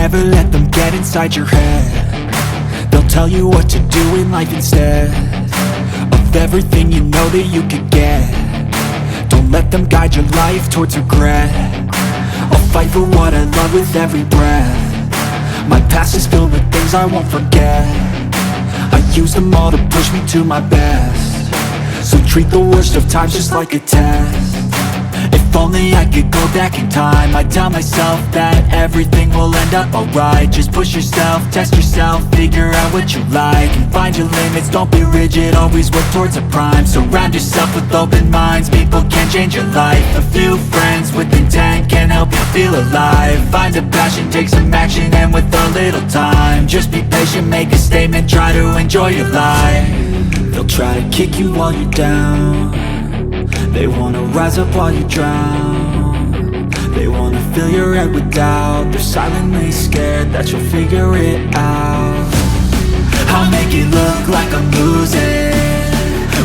never let them get inside your head. They'll tell you what to do in life instead of everything you know that you could get. Don't let them guide your life towards regret. I'll fight for what I love with every breath. My past is filled with things I won't forget. I use them all to push me to my best. So treat the worst of times just like a test. If only I could go back in time, I'd tell myself that everything will end up alright. Just push yourself, test yourself, figure out what you like, and find your limits, don't be rigid, always work towards a prime. Surround yourself with open minds, people can change your life. A few friends with intent can help you feel alive. Find a passion, take some action, and with a little time, just be patient, make a statement, try to enjoy your life. They'll try to kick you while you're down. They wanna rise up while you drown. They wanna fill your head with doubt. They're silently scared that you'll figure it out. I'll make it look like I'm losing,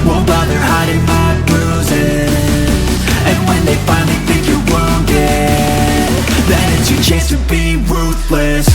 won't bother hiding my bruises. And when they finally think you're wounded, then it's your chance to be ruthless.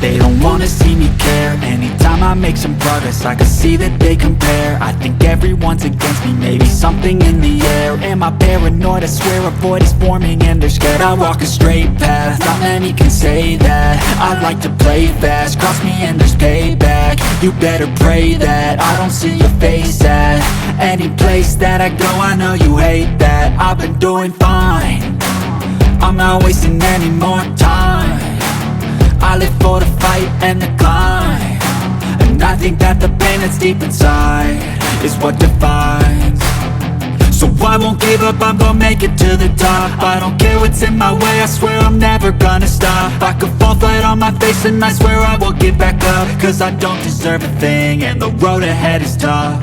They don't wanna see me care. Anytime I make some progress, I can see that they compare. I think everyone's against me, maybe something in the air. Am I paranoid? I swear a void is forming and they're scared. I walk a straight path, not many can say that. I like to play fast, cross me and there's payback. You better pray that I don't see your face at any place that I go. I know you hate that. I've been doing fine, I'm not wasting any more time. I live for the fight and the climb, and I think that the pain that's deep inside is what defines. So I won't give up, I'm gonna make it to the top. I don't care what's in my way, I swear I'm never gonna stop. I could fall flat on my face and I swear I will get back up, cause I don't deserve a thing and the road ahead is tough.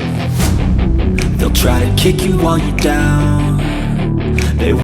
They'll try to kick you while you're down.